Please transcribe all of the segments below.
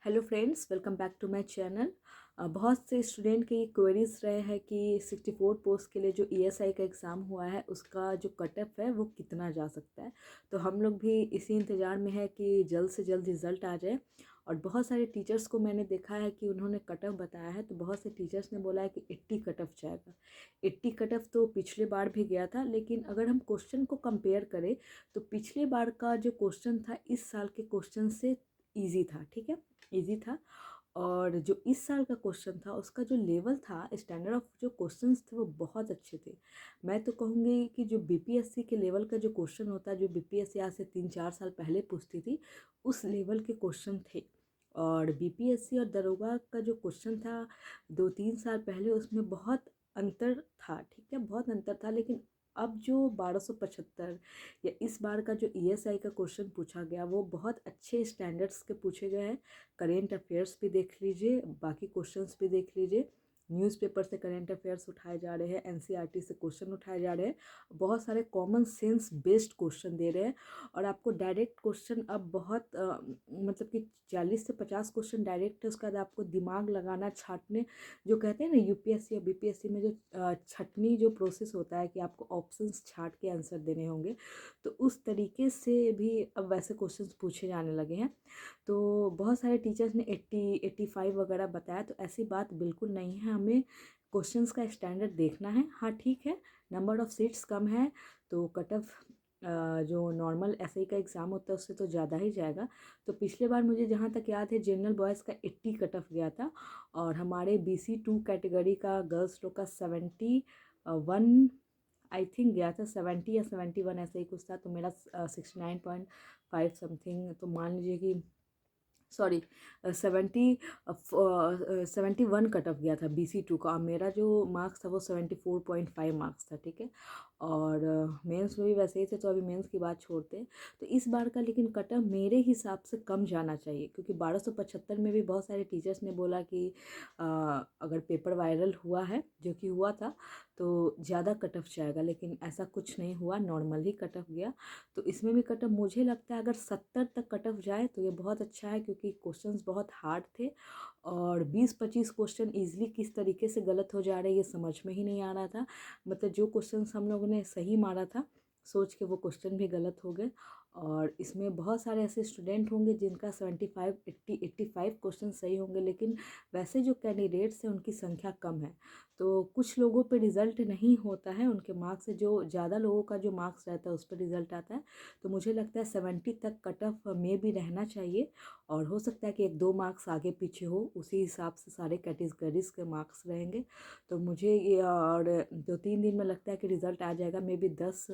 Hello friends, welcome back to my channel. बहुत से student के ये क्वेरीज रहे हैं कि 64 पोस्ट के लिए जो ईएसआई का एग्ज़ाम हुआ है उसका जो कट ऑफ है वो कितना जा सकता है। तो हम लोग भी इसी इंतज़ार में है कि जल्द से जल्द रिज़ल्ट आ जाए। और बहुत सारे टीचर्स को मैंने देखा है कि उन्होंने कट ऑफ बताया है, तो बहुत से टीचर्स ने बोला है कि 80 कट ऑफ जाएगा। 80 कट ऑफ तो पिछले बार भी गया था, लेकिन अगर हम क्वेश्चन को कंपेयर करें तो पिछले बार का जो क्वेश्चन था इस साल के क्वेश्चन से ईजी था। ठीक है, ईजी था। और जो इस साल का क्वेश्चन था उसका जो लेवल था, स्टैंडर्ड ऑफ जो क्वेश्चंस थे वो बहुत अच्छे थे। मैं तो कहूँगी कि जो बीपीएससी के लेवल का जो क्वेश्चन होता है, जो बीपीएससी आज से 3-4 साल पहले पूछती थी, उस लेवल के क्वेश्चन थे। और बीपीएससी और दरोगा का जो क्वेश्चन था 2-3 साल पहले, उसमें बहुत अंतर था। ठीक है, बहुत अंतर था। लेकिन अब जो 1275 या इस बार का जो ईएसआई का क्वेश्चन पूछा गया वो बहुत अच्छे स्टैंडर्ड्स के पूछे गए हैं। करेंट अफेयर्स भी देख लीजिए, बाकी क्वेश्चंस भी देख लीजिए। न्यूज़पेपर से करेंट अफेयर्स उठाए जा रहे हैं, एनसीईआरटी से क्वेश्चन उठाए जा रहे हैं। बहुत सारे कॉमन सेंस बेस्ड क्वेश्चन दे रहे हैं। और आपको डायरेक्ट क्वेश्चन अब बहुत मतलब कि 40 से 50 क्वेश्चन डायरेक्ट है। उसके बाद आपको दिमाग लगाना, छाटने, जो कहते हैं ना यूपीएससी या बीपीएससी में जो छटनी जो प्रोसेस होता है कि आपको ऑप्शंस छाट के आंसर देने होंगे, तो उस तरीके से भी अब वैसे क्वेश्चंस पूछे जाने लगे हैं। तो बहुत सारे टीचर्स ने 80-85 वगैरह बताया, तो ऐसी बात बिल्कुल नहीं है। हमें क्वेश्चंस का स्टैंडर्ड देखना है। हाँ ठीक है, नंबर ऑफ़ सीट्स कम है तो कट ऑफ जो नॉर्मल एसआई का एग्ज़ाम होता है उससे तो ज़्यादा ही जाएगा। तो पिछले बार मुझे जहाँ तक याद है जनरल बॉयज़ का 80 कट ऑफ गया था। और हमारे BC2 कैटेगरी का गर्ल्स लोग का 71 आई थिंक गया था, 70 या 71 ऐसा ही कुछ था। तो मेरा 69.5 समथिंग, तो मान लीजिए कि सॉरी 71 कट ऑफ गया था BC2 का। और मेरा जो मार्क्स था वो 74.5 मार्क्स था। ठीक है, और मेंस में भी वैसे ही थे, तो अभी मेंस की बात छोड़ते हैं। तो इस बार का लेकिन कट ऑफ मेरे हिसाब से कम जाना चाहिए, क्योंकि 1275 में भी बहुत सारे टीचर्स ने बोला कि अगर पेपर वायरल हुआ है, जो कि हुआ था, तो ज़्यादा कट ऑफ जाएगा। लेकिन ऐसा कुछ नहीं हुआ, नॉर्मल ही कट ऑफ गया। तो इसमें भी कट ऑफ मुझे लगता है अगर 70 तक कट ऑफ जाए तो ये बहुत अच्छा है, क्योंकि क्वेश्चंस बहुत हार्ड थे। और 20-25 क्वेश्चन ईजिली किस तरीके से गलत हो जा रहे हैं ये समझ में ही नहीं आ रहा था। मतलब जो क्वेश्चंस हम लोगों ने सही मारा था सोच के, वो क्वेश्चन भी गलत हो गए। और इसमें बहुत सारे ऐसे स्टूडेंट होंगे जिनका 75, 80, 85 क्वेश्चन सही होंगे, लेकिन वैसे जो कैंडिडेट्स हैं उनकी संख्या कम है। तो कुछ लोगों पे रिज़ल्ट नहीं होता है, उनके मार्क्स से जो ज़्यादा लोगों का जो मार्क्स रहता है उस पर रिज़ल्ट आता है। तो मुझे लगता है 70 तक कट ऑफ में भी रहना चाहिए। और हो सकता है कि 1-2 मार्क्स आगे पीछे हो, उसी हिसाब से सारे कैटेगरीज के मार्क्स रहेंगे। तो मुझे ये और 2-3 दिन में लगता है कि रिज़ल्ट आ जाएगा। मे बी 10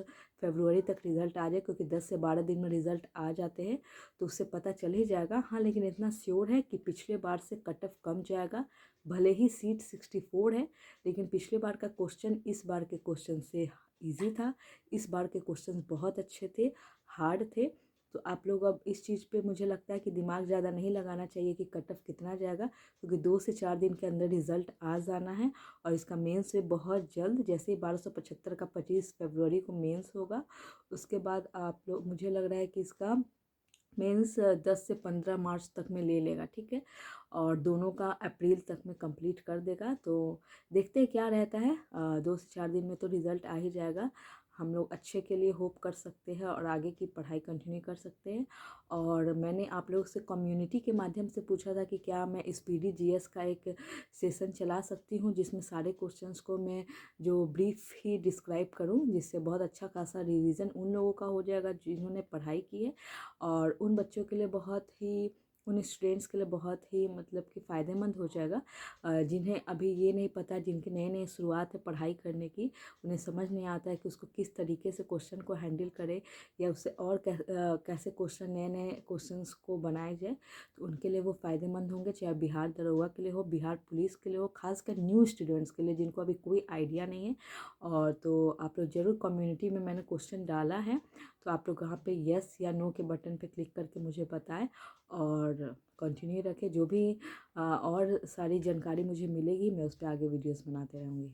फरवरी तक रिज़ल्ट आ जाए, क्योंकि 10 से 12 दिन में रिज़ल्ट आ जाते हैं, तो उससे पता चल ही जाएगा। हाँ, लेकिन इतना श्योर है कि पिछले बार से कट ऑफ कम जाएगा। भले ही सीट 64 है, लेकिन पिछले बार का क्वेश्चन इस बार के क्वेश्चन से इजी था। इस बार के क्वेश्चन बहुत अच्छे थे, हार्ड थे। तो आप लोग अब इस चीज़ पे मुझे लगता है कि दिमाग ज़्यादा नहीं लगाना चाहिए कि कट ऑफ कितना जाएगा, क्योंकि 2 से 4 दिन के अंदर रिज़ल्ट आ जाना है। और इसका मेंस भी बहुत जल्द, जैसे ही 1275 का 25 फरवरी को मेंस होगा, उसके बाद आप लोग, मुझे लग रहा है कि इसका मेंस 10 से 15 मार्च तक में ले लेगा। ठीक है, और दोनों का अप्रैल तक में कंप्लीट कर देगा। तो देखते हैं क्या रहता है। 2 से 4 दिन में तो रिज़ल्ट आ ही जाएगा। हम लोग अच्छे के लिए होप कर सकते हैं और आगे की पढ़ाई कंटिन्यू कर सकते हैं। और मैंने आप लोग से कम्युनिटी के माध्यम से पूछा था कि क्या मैं स्पीडी जीएस का एक सेशन चला सकती हूँ, जिसमें सारे क्वेश्चंस को मैं जो ब्रीफ ही डिस्क्राइब करूँ, जिससे बहुत अच्छा खासा रिवीजन उन लोगों का हो जाएगा जिन्होंने पढ़ाई की है। और उन बच्चों के लिए बहुत ही, उन स्टूडेंट्स के लिए बहुत ही मतलब कि फ़ायदेमंद हो जाएगा, जिन्हें अभी ये नहीं पता, जिनकी नई नई शुरुआत है पढ़ाई करने की, उन्हें समझ नहीं आता है कि उसको किस तरीके से क्वेश्चन को हैंडल करे, या उससे और कैसे क्वेश्चन, नए नए क्वेश्चंस को बनाए जाए। तो उनके लिए वो फ़ायदेमंद होंगे, चाहे बिहार दरोगा के लिए हो, बिहार पुलिस के लिए हो, खासकर न्यू स्टूडेंट्स के लिए जिनको अभी कोई आइडिया नहीं है। और तो आप लोग ज़रूर, कम्युनिटी में मैंने क्वेश्चन डाला है, तो आप लोग वहाँ पे येस या नो के बटन पे क्लिक करके मुझे बताएं और कंटिन्यू रखें। जो भी और सारी जानकारी मुझे मिलेगी मैं उस पर आगे वीडियोस बनाते रहूँगी।